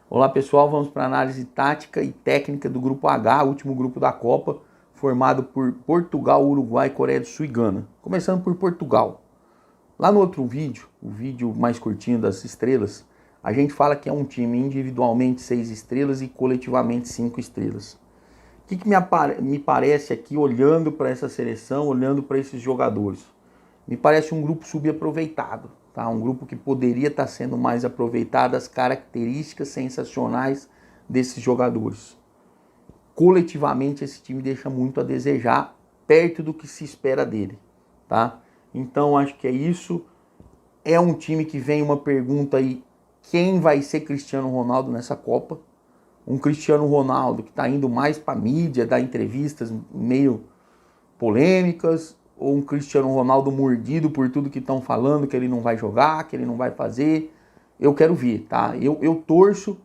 Olá pessoal, vamos para a análise tática e técnica do grupo H, último grupo da Copa, formado por Portugal, Uruguai, Coreia do Sul e Gana. Começando por Portugal. Lá no outro vídeo, o vídeo mais curtinho das estrelas, a gente fala que é um time individualmente 6 estrelas e coletivamente 5 estrelas. O que me parece aqui, olhando para essa seleção, olhando para esses jogadores? Me parece um grupo subaproveitado, tá? Um grupo que poderia estar sendo mais aproveitado, as características sensacionais desses jogadores. Coletivamente, esse time deixa muito a desejar, perto do que se espera dele, tá? Então, acho que é isso. É um time que vem uma pergunta aí, quem vai ser Cristiano Ronaldo nessa Copa? Um Cristiano Ronaldo que está indo mais para a mídia, dar entrevistas meio polêmicas, ou um Cristiano Ronaldo mordido por tudo que estão falando, que ele não vai jogar, que ele não vai fazer. Eu quero ver, tá? Eu torço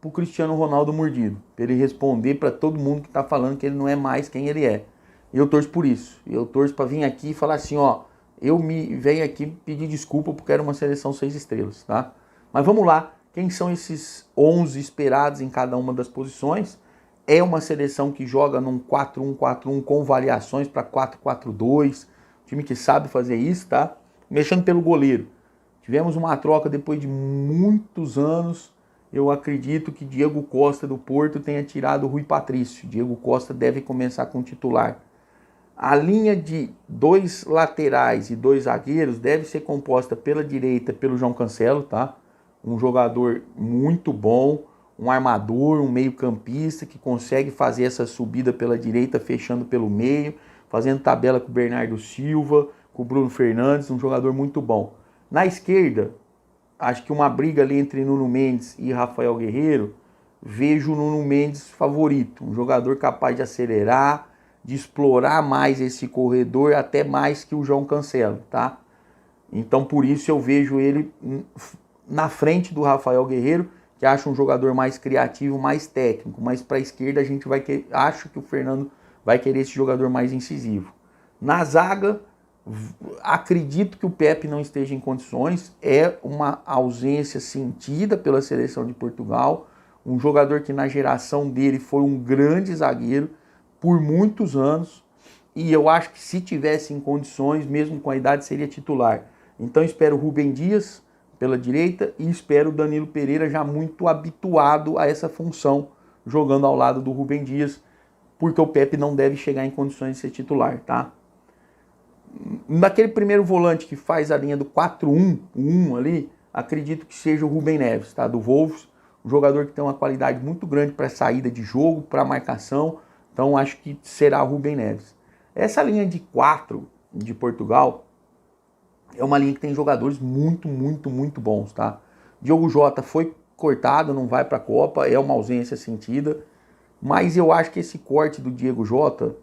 pro Cristiano Ronaldo mordido, para ele responder para todo mundo que tá falando que ele não é mais quem ele é. Eu torço por isso. Eu torço para vir aqui e falar assim, ó, venho aqui pedir desculpa porque era uma seleção 6 estrelas, tá? Mas vamos lá, quem são esses 11 esperados em cada uma das posições? É uma seleção que joga num 4-1-4-1 com variações para 4-4-2. Time que sabe fazer isso, tá? Mexendo pelo goleiro. Tivemos uma troca depois de muitos anos. Eu acredito que Diego Costa do Porto tenha tirado o Rui Patrício. Diego Costa deve começar com o titular. A linha de 2 laterais e 2 zagueiros deve ser composta pela direita pelo João Cancelo, tá? Um jogador muito bom, um armador, um meio-campista que consegue fazer essa subida pela direita, fechando pelo meio, fazendo tabela com o Bernardo Silva, com o Bruno Fernandes, um jogador muito bom. Na esquerda, acho que uma briga ali entre Nuno Mendes e Rafael Guerreiro, vejo o Nuno Mendes favorito, um jogador capaz de acelerar, de explorar mais esse corredor, até mais que o João Cancelo, tá? Então por isso eu vejo ele na frente do Rafael Guerreiro, que acho um jogador mais criativo, mais técnico, mas para a esquerda a gente vai querer, acho que o Fernando vai querer esse jogador mais incisivo. Na zaga, acredito que o Pepe não esteja em condições, é uma ausência sentida pela seleção de Portugal, um jogador que na geração dele foi um grande zagueiro por muitos anos, e eu acho que se tivesse em condições, mesmo com a idade, seria titular. Então espero o Rubem Dias pela direita e espero o Danilo Pereira já muito habituado a essa função, jogando ao lado do Rubem Dias, porque o Pepe não deve chegar em condições de ser titular, tá? Naquele primeiro volante que faz a linha do 4-1-1 ali, acredito que seja o Rubem Neves, tá? Do Wolves, um jogador que tem uma qualidade muito grande para saída de jogo, para marcação, então acho que será o Rubem Neves. Essa linha de 4 de Portugal é uma linha que tem jogadores muito bons, tá? Diogo Jota foi cortado, não vai para a Copa, é uma ausência sentida, mas eu acho que esse corte do Diego Jota,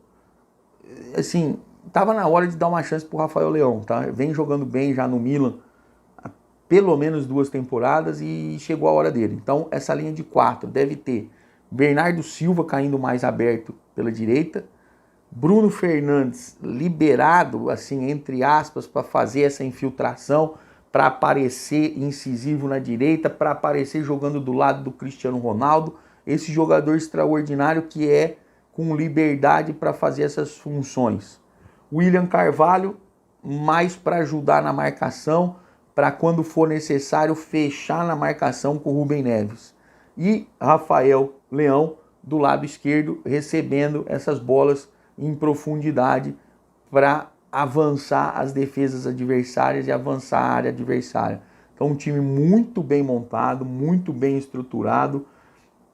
assim, tava na hora de dar uma chance pro Rafael Leão, tá? Vem jogando bem já no Milan há pelo menos 2 temporadas e chegou a hora dele. Então, essa linha de 4 deve ter Bernardo Silva caindo mais aberto pela direita, Bruno Fernandes liberado, assim, entre aspas, para fazer essa infiltração, para aparecer incisivo na direita, para aparecer jogando do lado do Cristiano Ronaldo, esse jogador extraordinário que é com liberdade para fazer essas funções. William Carvalho, mais para ajudar na marcação, para quando for necessário fechar na marcação com o Rubem Neves. E Rafael Leão, do lado esquerdo, recebendo essas bolas em profundidade para avançar as defesas adversárias e avançar a área adversária. Então um time muito bem montado, muito bem estruturado.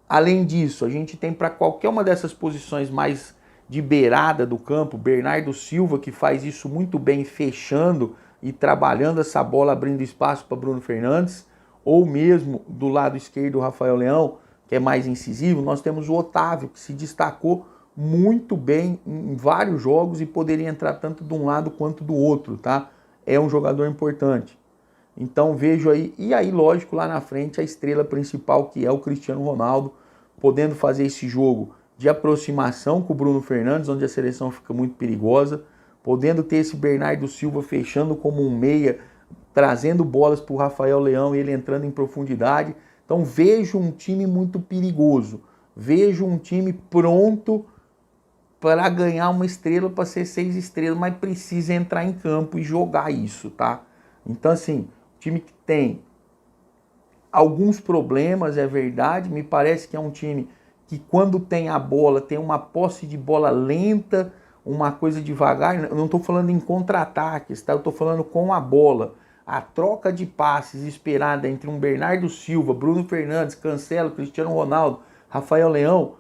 Além disso, a gente tem para qualquer uma dessas posições mais de beirada do campo, Bernardo Silva, que faz isso muito bem, fechando e trabalhando essa bola, abrindo espaço para Bruno Fernandes, ou mesmo do lado esquerdo o Rafael Leão, que é mais incisivo. Nós temos o Otávio, que se destacou muito bem em vários jogos e poderia entrar tanto de um lado quanto do outro, tá? É um jogador importante. Então vejo aí, e aí lógico lá na frente a estrela principal que é o Cristiano Ronaldo, podendo fazer esse jogo de aproximação com o Bruno Fernandes, onde a seleção fica muito perigosa, podendo ter esse Bernardo Silva fechando como um meia, trazendo bolas para o Rafael Leão e ele entrando em profundidade. Então vejo um time muito perigoso, vejo um time pronto para ganhar uma estrela, para ser 6 estrelas, mas precisa entrar em campo e jogar isso, tá? Então assim, time que tem alguns problemas, é verdade, me parece que é um time que quando tem a bola, tem uma posse de bola lenta, uma coisa devagar, eu não estou falando em contra-ataques, tá? Eu estou falando com a bola. A troca de passes esperada entre um Bernardo Silva, Bruno Fernandes, Cancelo, Cristiano Ronaldo, Rafael Leão,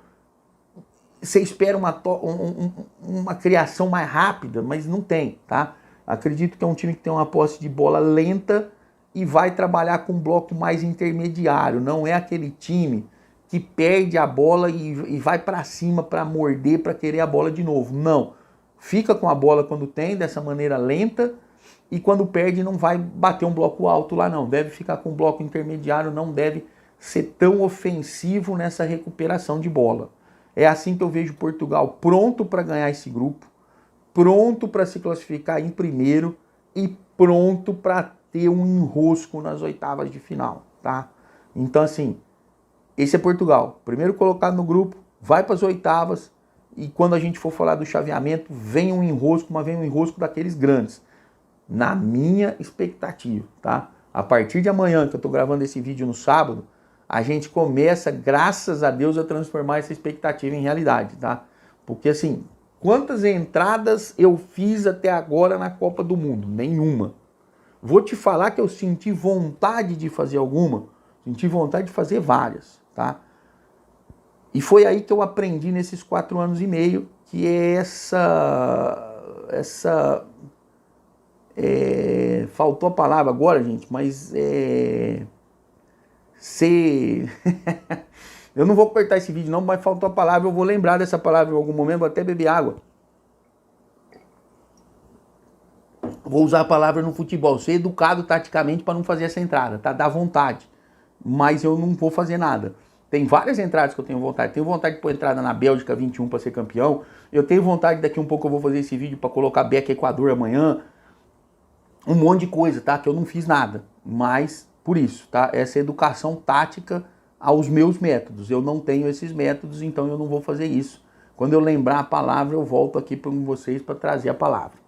você espera uma criação mais rápida, mas não tem, tá? Acredito que é um time que tem uma posse de bola lenta e vai trabalhar com um bloco mais intermediário. Não é aquele time que perde a bola e vai para cima para morder, para querer a bola de novo. Não. Fica com a bola quando tem, dessa maneira lenta, e quando perde não vai bater um bloco alto lá não. Deve ficar com um bloco intermediário, não deve ser tão ofensivo nessa recuperação de bola. É assim que eu vejo Portugal pronto para ganhar esse grupo, pronto para se classificar em primeiro e pronto para ter um enrosco nas oitavas de final, tá? Então assim, esse é Portugal, primeiro colocado no grupo, vai para as oitavas e quando a gente for falar do chaveamento, vem um enrosco, mas vem um enrosco daqueles grandes, na minha expectativa, tá? A partir de amanhã, que eu tô gravando esse vídeo no sábado, a gente começa, graças a Deus, a transformar essa expectativa em realidade, tá? Porque assim, quantas entradas eu fiz até agora na Copa do Mundo? Nenhuma. Vou te falar que eu senti vontade de fazer alguma, senti vontade de fazer várias, tá? E foi aí que eu aprendi nesses 4 anos e meio, que é faltou a palavra agora, gente, mas eu não vou cortar esse vídeo não, mas faltou a palavra, eu vou lembrar dessa palavra em algum momento, vou até beber água. Vou usar a palavra no futebol, ser educado taticamente para não fazer essa entrada, tá? Dá vontade, mas eu não vou fazer nada. Tem várias entradas que eu tenho vontade. Tenho vontade de pôr entrada na Bélgica 21 para ser campeão. Eu tenho vontade, daqui um pouco eu vou fazer esse vídeo para colocar Beck Equador amanhã. Um monte de coisa, tá? Que eu não fiz nada, mas por isso, tá? Essa educação tática aos meus métodos. Eu não tenho esses métodos, então eu não vou fazer isso. Quando eu lembrar a palavra, eu volto aqui para vocês para trazer a palavra.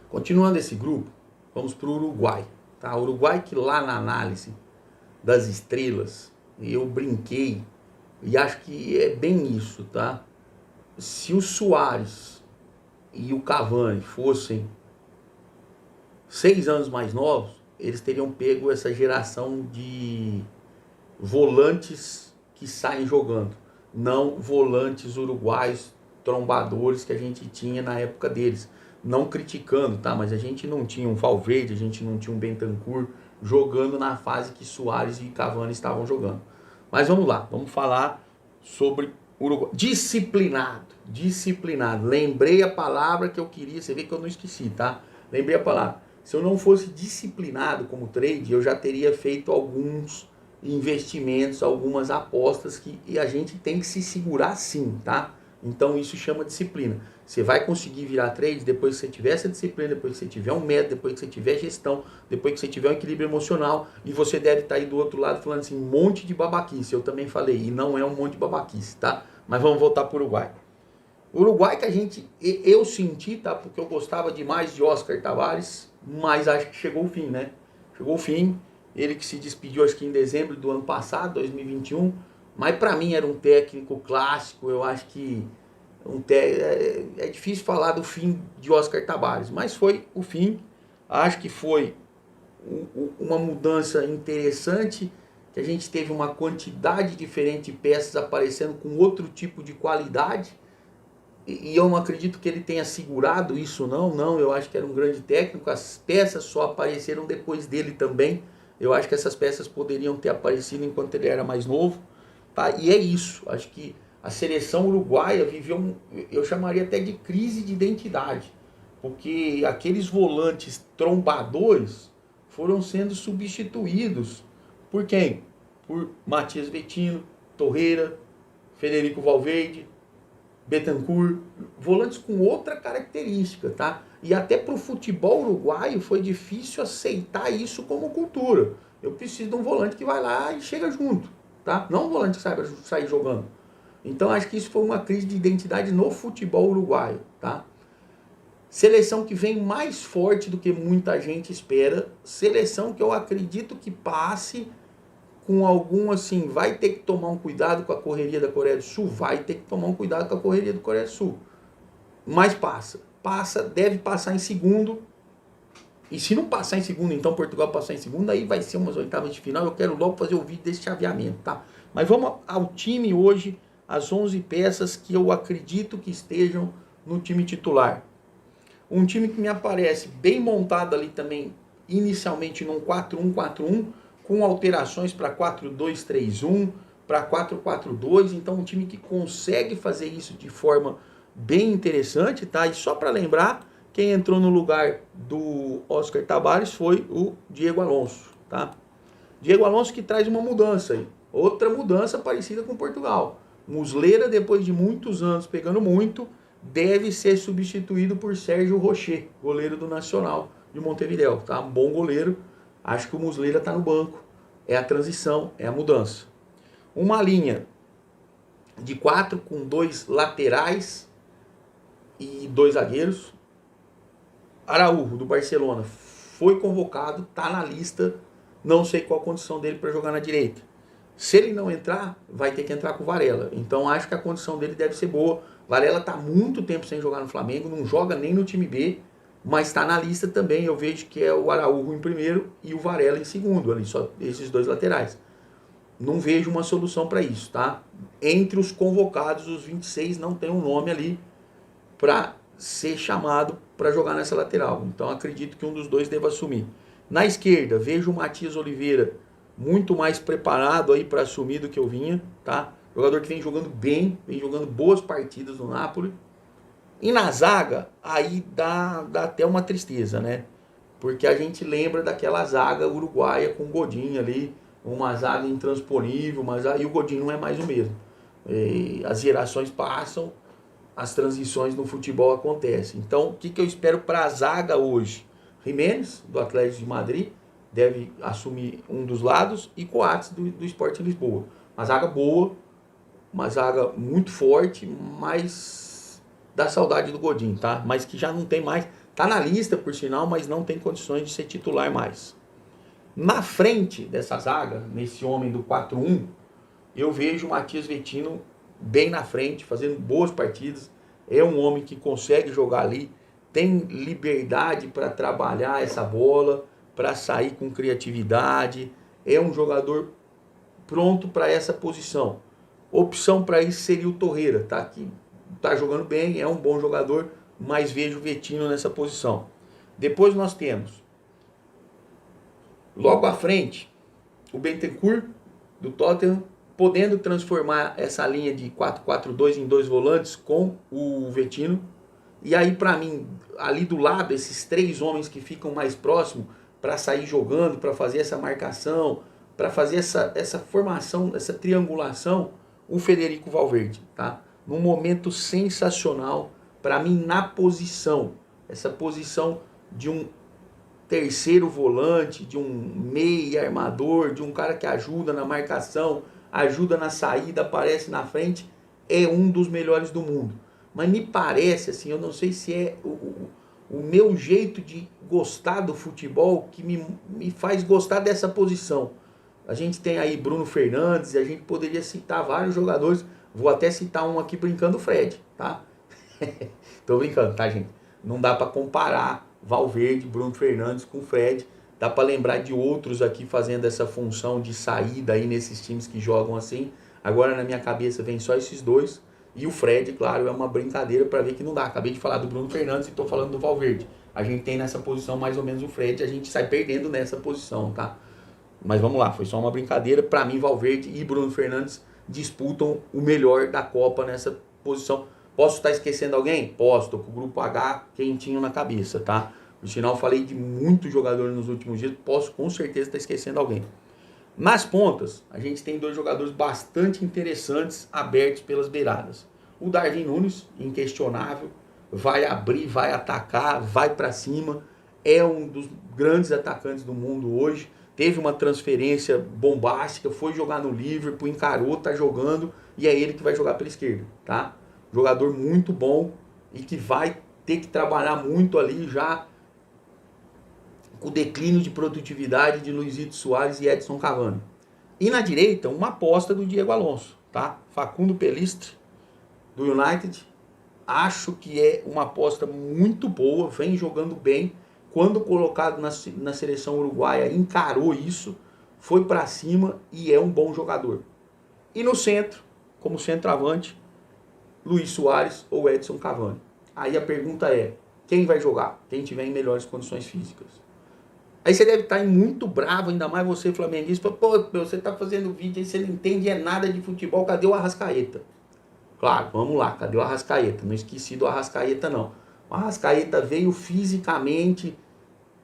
Continuando esse grupo, vamos para o Uruguai. Tá? O Uruguai que lá na análise das estrelas, eu brinquei e acho que é bem isso, tá? Se o Suárez e o Cavani fossem 6 anos mais novos, eles teriam pego essa geração de volantes que saem jogando, não volantes uruguaios trombadores que a gente tinha na época deles. Não criticando, tá? Mas a gente não tinha um Valverde, a gente não tinha um Bentancur jogando na fase que Suárez e Cavani estavam jogando. Mas vamos lá, vamos falar sobre Uruguai. Disciplinado, disciplinado. Lembrei a palavra que eu queria, você vê que eu não esqueci, tá? Lembrei a palavra. Se eu não fosse disciplinado como trade, eu já teria feito alguns investimentos, algumas apostas que a gente tem que se segurar sim, tá? Então isso chama disciplina. Você vai conseguir virar trade depois que você tiver essa disciplina, depois que você tiver um método, depois que você tiver gestão, depois que você tiver um equilíbrio emocional, e você deve estar aí do outro lado falando assim, um monte de babaquice. Eu também falei, e não é um monte de babaquice, tá? Mas vamos voltar para o Uruguai. O Uruguai que eu senti, tá? Porque eu gostava demais de Oscar Tavares, mas acho que chegou o fim, né? Chegou o fim, ele que se despediu acho que em dezembro do ano passado, 2021, mas para mim era um técnico clássico, eu acho que é difícil falar do fim de Oscar Tavares, mas foi o fim, acho que foi uma mudança interessante, que a gente teve uma quantidade diferente de peças aparecendo com outro tipo de qualidade, e eu não acredito que ele tenha segurado isso não, eu acho que era um grande técnico, as peças só apareceram depois dele também, eu acho que essas peças poderiam ter aparecido enquanto ele era mais novo, tá? E é isso, acho que a seleção uruguaia viveu, eu chamaria até de crise de identidade, porque aqueles volantes trombadores foram sendo substituídos por quem? Por Matias Vettino, Torreira, Federico Valverde, Bentancur, volantes com outra característica, tá? E até para o futebol uruguaio foi difícil aceitar isso como cultura. Eu preciso de um volante que vai lá e chega junto, tá? Não um volante que saiba sair jogando. Então acho que isso foi uma crise de identidade no futebol uruguaio, tá? Seleção que vem mais forte do que muita gente espera. Seleção que eu acredito que passe com algum assim, vai ter que tomar um cuidado com a correria da Coreia do Sul? Vai ter que tomar um cuidado com a correria da Coreia do Sul. Mas passa, deve passar em segundo. E se não passar em segundo, então Portugal passar em segundo, aí vai ser umas oitavas de final. Eu quero logo fazer o vídeo desse chaveamento, tá? Mas vamos ao time hoje, as 11 peças que eu acredito que estejam no time titular. Um time que me aparece bem montado ali também, inicialmente num 4-1-4-1, com alterações para 4-2-3-1, para 4-4-2. Então um time que consegue fazer isso de forma bem interessante, tá? E só para lembrar, quem entrou no lugar do Oscar Tabares foi o Diego Alonso, tá? Diego Alonso que traz uma mudança aí, outra mudança parecida com Portugal. Muslera, depois de muitos anos pegando muito, deve ser substituído por Sérgio Rocher, goleiro do Nacional de Montevidéu, tá? Um bom goleiro. Acho que o Muslera está no banco. É a transição, é a mudança. Uma linha de 4 com 2 laterais e 2 zagueiros. Araújo, do Barcelona, foi convocado, está na lista. Não sei qual a condição dele para jogar na direita. Se ele não entrar, vai ter que entrar com o Varela. Então acho que a condição dele deve ser boa. Varela está muito tempo sem jogar no Flamengo, não joga nem no time B, mas está na lista também. Eu vejo que é o Araújo em primeiro e o Varela em segundo, ali, só esses dois laterais. Não vejo uma solução para isso, tá? Entre os convocados, os 26 não tem um nome ali para ser chamado para jogar nessa lateral. Então acredito que um dos dois deva assumir. Na esquerda, vejo o Matias Oliveira muito mais preparado aí para assumir do que eu vinha, tá? Jogador que vem jogando bem, vem jogando boas partidas no Napoli. E na zaga, aí dá até uma tristeza, né? Porque a gente lembra daquela zaga uruguaia com o Godin ali, uma zaga intransponível, mas aí o Godin não é mais o mesmo. As gerações passam, as transições no futebol acontecem. Então, o que eu espero para a zaga hoje? Jiménez, do Atlético de Madrid, deve assumir um dos lados, e Coates, do Sporting Lisboa. Uma zaga boa, uma zaga muito forte, mas dá saudade do Godin, tá? Mas que já não tem mais, tá na lista por sinal, mas não tem condições de ser titular mais. Na frente dessa zaga, nesse homem do 4-1, eu vejo o Matias Vecino bem na frente, fazendo boas partidas. É um homem que consegue jogar ali, tem liberdade para trabalhar essa bola, para sair com criatividade. É um jogador pronto para essa posição. Opção para isso seria o Torreira, tá? Que tá jogando bem, é um bom jogador, mas vejo o Vecino nessa posição. Depois nós temos, logo à frente, o Bentancur, do Tottenham, podendo transformar essa linha de 4-4-2 em 2 volantes com o Vecino. E aí, para mim, ali do lado, esses 3 homens que ficam mais próximos, para sair jogando, para fazer essa marcação, para fazer essa formação, essa triangulação, o Federico Valverde, tá? Num momento sensacional, para mim, na posição, essa posição de um terceiro volante, de um meia armador, de um cara que ajuda na marcação, ajuda na saída, aparece na frente, é um dos melhores do mundo. Mas me parece, assim, eu não sei se é o meu jeito de gostar do futebol que me faz gostar dessa posição. A gente tem aí Bruno Fernandes, e a gente poderia citar vários jogadores. Vou até citar um aqui brincando, o Fred, tá? Tô brincando, tá, gente? Não dá para comparar Valverde, Bruno Fernandes com o Fred. Dá para lembrar de outros aqui fazendo essa função de saída aí nesses times que jogam assim. Agora na minha cabeça vem só esses dois. E o Fred, claro, é uma brincadeira para ver que não dá. Acabei de falar do Bruno Fernandes e estou falando do Valverde. A gente tem nessa posição mais ou menos o Fred, a gente sai perdendo nessa posição, tá? Mas vamos lá, foi só uma brincadeira. Para mim, Valverde e Bruno Fernandes disputam o melhor da Copa nessa posição. Posso estar esquecendo alguém? Posso, tô com o grupo H quentinho na cabeça, tá? Por sinal, falei de muitos jogadores nos últimos dias, posso com certeza estar esquecendo alguém. Nas pontas, a gente tem 2 jogadores bastante interessantes abertos pelas beiradas. O Darwin Núñez, inquestionável, vai abrir, vai atacar, vai para cima, é um dos grandes atacantes do mundo hoje, teve uma transferência bombástica, foi jogar no Liverpool, encarou, tá jogando, e é ele que vai jogar pela esquerda, tá? Jogador muito bom e que vai ter que trabalhar muito ali já com o declínio de produtividade de Luizito Soares e Edson Cavani. E na direita, uma aposta do Diego Alonso, tá? Facundo Pellistri, do United. Acho que é uma aposta muito boa, vem jogando bem. Quando colocado na seleção uruguaia, encarou isso, foi para cima e é um bom jogador. E no centro, como centroavante, Luiz Soares ou Edson Cavani. Aí a pergunta é, quem vai jogar? Quem tiver em melhores condições físicas. Aí você deve estar muito bravo, ainda mais você flamenguista, pô, você está fazendo vídeo aí, você não entende nada de futebol, cadê o Arrascaeta? Claro, vamos lá, cadê o Arrascaeta? Não esqueci do Arrascaeta não. O Arrascaeta veio fisicamente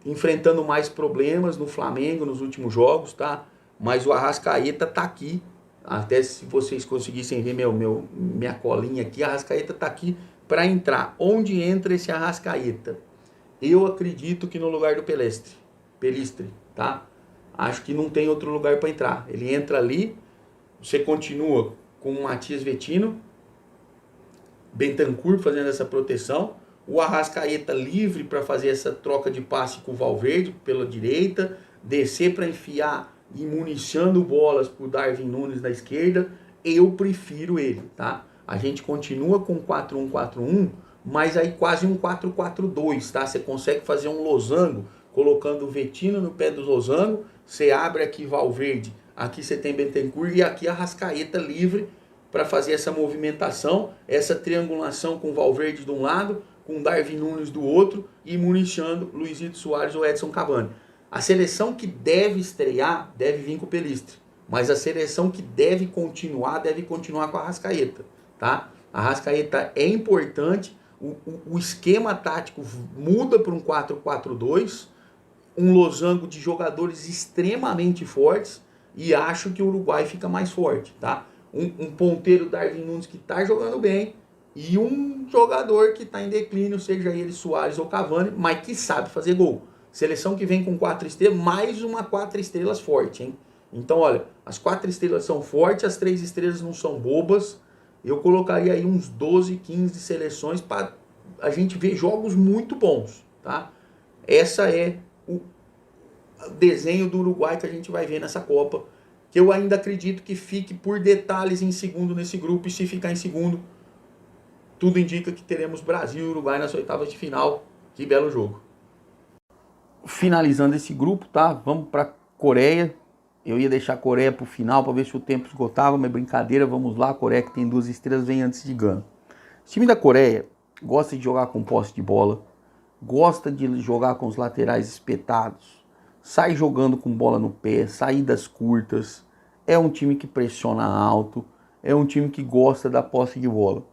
enfrentando mais problemas no Flamengo nos últimos jogos, tá? Mas o Arrascaeta tá aqui, até se vocês conseguissem ver minha colinha aqui, a Arrascaeta tá aqui para entrar. Onde entra esse Arrascaeta? Eu acredito que no lugar do Pellistri, tá? Acho que não tem outro lugar para entrar. Ele entra ali, você continua com o Matias Vecino, Bentancur fazendo essa proteção, o Arrascaeta livre para fazer essa troca de passe com o Valverde pela direita, descer para enfiar e municiando bolas para o Darwin Núñez na esquerda. Eu prefiro ele, tá? A gente continua com 4-1-4-1, mas aí quase um 4-4-2, tá? Você consegue fazer um losango, colocando o Vecino no pé do losango, você abre aqui Valverde, aqui você tem Bentancur e aqui Arrascaeta livre para fazer essa movimentação, essa triangulação com o Valverde de um lado, com o Darwin Núñez do outro e municiando Luizito Soares ou Edson Cavani. A seleção que deve estrear deve vir com o Pellistri, mas a seleção que deve continuar com a Arrascaeta, tá? A Arrascaeta é importante, o esquema tático muda para um 4-4-2, um losango de jogadores extremamente fortes e acho que o Uruguai fica mais forte, tá? Um ponteiro Darwin Núñez que está jogando bem e um jogador que está em declínio, seja ele Soares ou Cavani, mas que sabe fazer gol. Seleção que vem com 4 estrelas, mais uma 4 estrelas forte, hein? Então, olha, as 4 estrelas são fortes, as 3 estrelas não são bobas. Eu colocaria aí uns 12, 15 seleções para a gente ver jogos muito bons, tá? Essa é o desenho do Uruguai que a gente vai ver nessa Copa, que eu ainda acredito que fique por detalhes em segundo nesse grupo, e se ficar em segundo, tudo indica que teremos Brasil e Uruguai nas oitavas de final. Que belo jogo. Finalizando esse grupo, tá? Vamos para Coreia. Eu ia deixar a Coreia para o final para ver se o tempo esgotava, mas brincadeira, vamos lá. A Coreia, que tem 2 estrelas, vem antes de Gana. O time da Coreia gosta de jogar com posse de bola, gosta de jogar com os laterais espetados, sai jogando com bola no pé, saídas curtas, é um time que pressiona alto, é um time que gosta da posse de bola.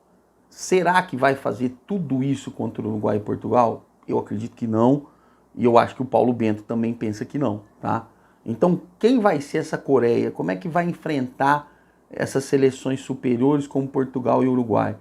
Será que vai fazer tudo isso contra o Uruguai e Portugal? Eu acredito que não, e eu acho que o Paulo Bento também pensa que não, tá? Então, quem vai ser essa Coreia? Como é que vai enfrentar essas seleções superiores como Portugal e Uruguai?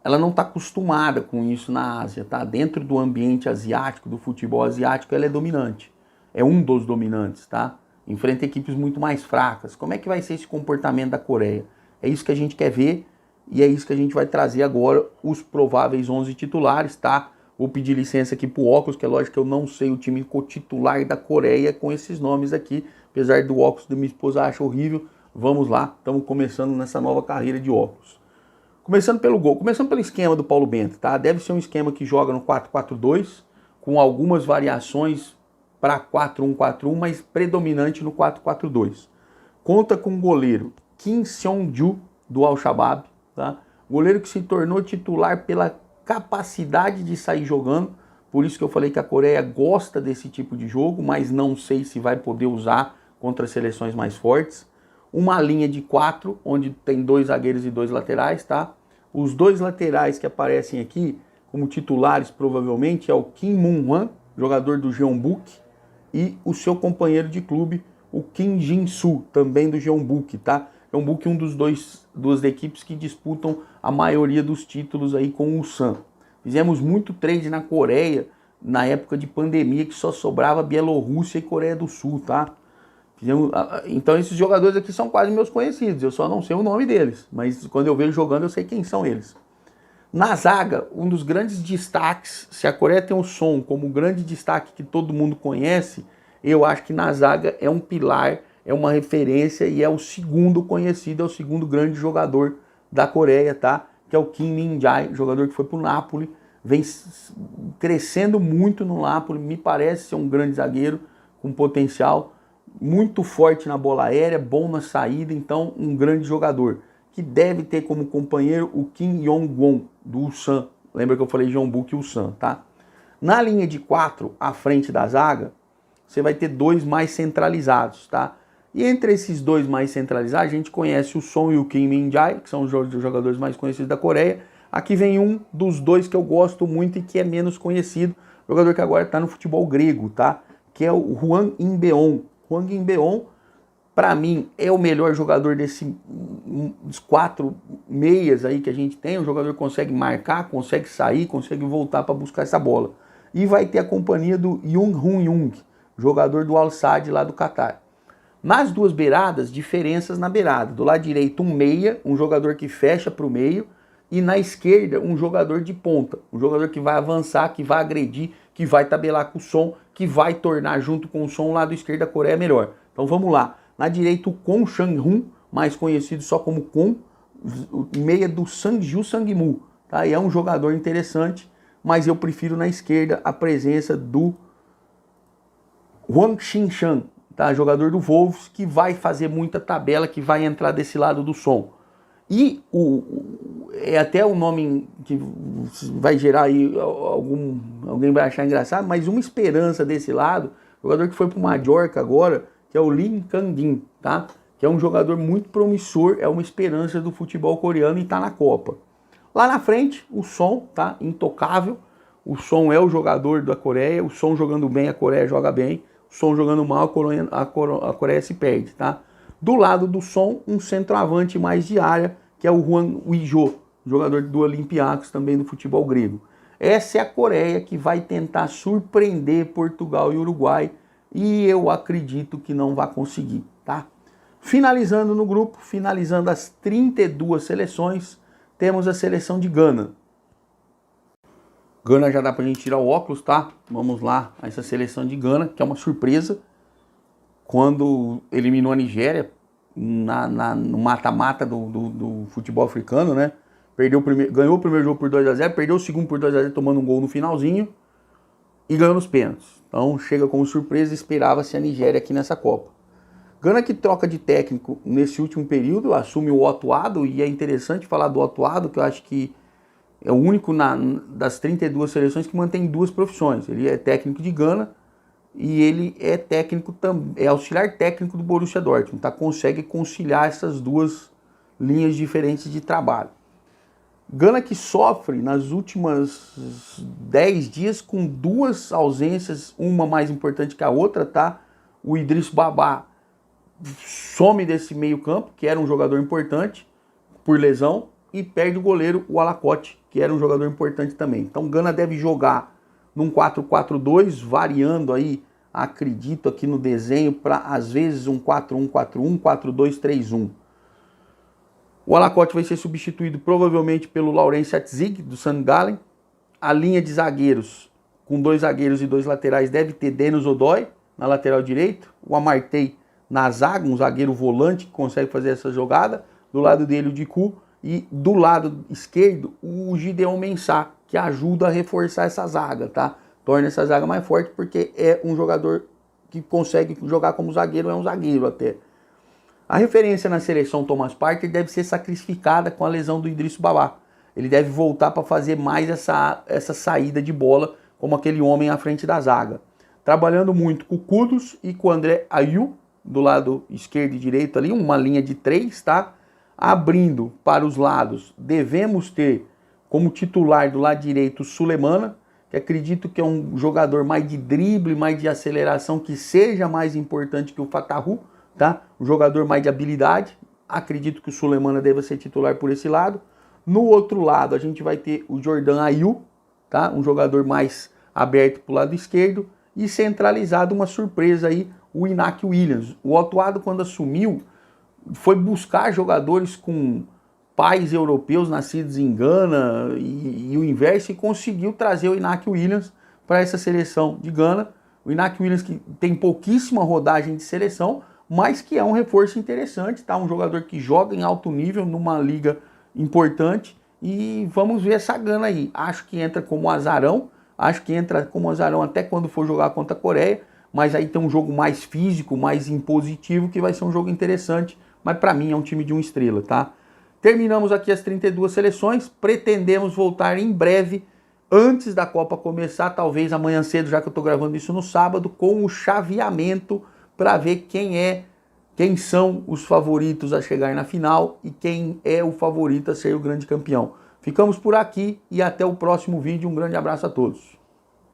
Ela não está acostumada com isso na Ásia, tá? Dentro do ambiente asiático, do futebol asiático, ela é dominante. É um dos dominantes, tá? Enfrenta equipes muito mais fracas. Como é que vai ser esse comportamento da Coreia? É isso que a gente quer ver e é isso que a gente vai trazer agora, os prováveis 11 titulares, tá? Vou pedir licença aqui pro óculos, que é lógico que eu não sei o time titular da Coreia com esses nomes aqui, apesar do óculos da minha esposa acha horrível. Vamos lá, estamos começando nessa nova carreira de óculos. Começando pelo gol, começando pelo esquema do Paulo Bento, tá? Deve ser um esquema que joga no 4-4-2, com algumas variações para 4-1-4-1, mas predominante no 4-4-2. Conta com o goleiro Kim Seong-ju, do Al-Shabaab, tá? Goleiro que se tornou titular pela capacidade de sair jogando, por isso que eu falei que a Coreia gosta desse tipo de jogo, mas não sei se vai poder usar contra seleções mais fortes. Uma linha de 4, onde tem 2 zagueiros e 2 laterais, tá? Os 2 laterais que aparecem aqui como titulares provavelmente é o Kim Moon-hwan, jogador do Jeonbuk, e o seu companheiro de clube, o Kim Jin-soo, também do Jeonbuk, tá? Jeonbuk é um dos duas equipes que disputam a maioria dos títulos aí com o Ulsan. Fizemos muito trade na Coreia, na época de pandemia, que só sobrava Bielorrússia e Coreia do Sul, tá? Então esses jogadores aqui são quase meus conhecidos, eu só não sei o nome deles, mas quando eu vejo jogando eu sei quem são eles. Na zaga, um dos grandes destaques, se a Coreia tem o Son como grande destaque que todo mundo conhece, eu acho que na zaga é um pilar, é uma referência e é o segundo conhecido, é o segundo grande jogador da Coreia, tá? Que é o Kim Min-jae, jogador que foi pro Napoli, vem crescendo muito no Napoli, me parece ser um grande zagueiro com potencial, muito forte na bola aérea, bom na saída, então um grande jogador, que deve ter como companheiro o Kim Yong-won, do Ulsan. Lembra que eu falei Jeonbuk e Ulsan, tá? Na linha de 4, à frente da zaga, você vai ter dois mais centralizados, tá? E entre esses dois mais centralizados, a gente conhece o Son e o Kim Min-jae, que são os jogadores mais conhecidos da Coreia. Aqui vem um dos dois que eu gosto muito e que é menos conhecido, jogador que agora está no futebol grego, tá? Que é o Hwang In-beon. Hwang In-beon, para mim, é o melhor jogador dos 4 meias aí que a gente tem. O jogador consegue marcar, consegue sair, consegue voltar para buscar essa bola. E vai ter a companhia do Jung Hoon-young, jogador do Al-Sadd lá do Catar. Nas duas beiradas, diferenças na beirada. Do lado direito, um meia, um jogador que fecha para o meio. E na esquerda, um jogador de ponta. Um jogador que vai avançar, que vai agredir, que vai tabelar com o Son, que vai tornar junto com o Son o lado esquerdo da Coreia melhor. Então vamos lá. Na direita, o Kwon Sang-hun, mais conhecido só como Kwon, meia do Sangju Sangmu. Tá? E é um jogador interessante, mas eu prefiro na esquerda a presença do Hwang Xin-chan, tá? Jogador do Wolves, que vai fazer muita tabela, que vai entrar desse lado do Son. E é até um nome que vai gerar aí, alguém vai achar engraçado, mas uma esperança desse lado, jogador que foi para o Mallorca agora, que é o Lim Kang-in, tá? Que é um jogador muito promissor, é uma esperança do futebol coreano e está na Copa. Lá na frente, o Son, tá? Intocável. O Son é o jogador da Coreia, o Son jogando bem, a Coreia joga bem. O Son jogando mal, a Coreia se perde, tá? Do lado do Son, um centroavante mais de área, que é o Hwang Ui-jo, jogador do Olympiacos, também do futebol grego. Essa é a Coreia que vai tentar surpreender Portugal e Uruguai, e eu acredito que não vai conseguir, tá? Finalizando no grupo, finalizando as 32 seleções, temos a seleção de Gana. Gana já dá pra gente tirar o óculos, tá? Vamos lá, essa seleção de Gana, que é uma surpresa. Quando eliminou a Nigéria no mata-mata do futebol africano, né? Ganhou o primeiro jogo por 2-0, perdeu o segundo por 2-0 tomando um gol no finalzinho e ganhou nos pênaltis. Então chega como surpresa, esperava-se a Nigéria aqui nessa Copa. Gana que troca de técnico nesse último período, assume o Otto Addo, e é interessante falar do Otto Addo, que eu acho que é o único das 32 seleções que mantém duas profissões. Ele é técnico de Gana e ele é técnico, é auxiliar técnico do Borussia Dortmund, tá? Consegue conciliar essas duas linhas diferentes de trabalho. Gana que sofre nas últimas 10 dias com duas ausências, uma mais importante que a outra, tá? O Idriss Babá some desse meio campo, que era um jogador importante, por lesão, e perde o goleiro, o Alacote, que era um jogador importante também. Então Gana deve jogar num 4-4-2, variando aí, acredito aqui no desenho, para às vezes um 4-1-4-1, 4-2-3-1. O Alacote vai ser substituído provavelmente pelo Laurence Atzig, do St. Gallen. A linha de zagueiros, com 2 zagueiros e 2 laterais, deve ter Denis Odoi na lateral direito, o Amartey na zaga, um zagueiro volante que consegue fazer essa jogada. Do lado dele o Diku, e do lado esquerdo o Gideon Mensah, que ajuda a reforçar essa zaga, tá? Torna essa zaga mais forte, porque é um jogador que consegue jogar como zagueiro, é um zagueiro até. A referência na seleção Thomas Partey deve ser sacrificada com a lesão do Idriss Babá. Ele deve voltar para fazer mais essa saída de bola, como aquele homem à frente da zaga. Trabalhando muito com o Kudus e com o André Ayew, do lado esquerdo e direito ali, uma linha de 3, tá? Abrindo para os lados, devemos ter como titular do lado direito o Sulemana, que acredito que é um jogador mais de drible, mais de aceleração, que seja mais importante que o Fatahu, tá? Um jogador mais de habilidade, acredito que o Sulemana deva ser titular por esse lado. No outro lado, a gente vai ter o Jordan Ayew, tá? Um jogador mais aberto para o lado esquerdo. E centralizado, uma surpresa aí, o Iñaki Williams. O Otto Addo, quando assumiu, foi buscar jogadores com pais europeus nascidos em Gana e o inverso, e conseguiu trazer o Iñaki Williams para essa seleção de Gana. O Iñaki Williams, que tem pouquíssima rodagem de seleção, mas que é um reforço interessante, tá? Um jogador que joga em alto nível numa liga importante, e vamos ver essa Gana aí. Acho que entra como azarão, até quando for jogar contra a Coreia, mas aí tem um jogo mais físico, mais impositivo, que vai ser um jogo interessante, mas para mim é um time de 1 estrela, tá? Terminamos aqui as 32 seleções, pretendemos voltar em breve, antes da Copa começar, talvez amanhã cedo, já que eu estou gravando isso no sábado, com o chaveamento para ver quem são os favoritos a chegar na final e quem é o favorito a ser o grande campeão. Ficamos por aqui e até o próximo vídeo. Um grande abraço a todos.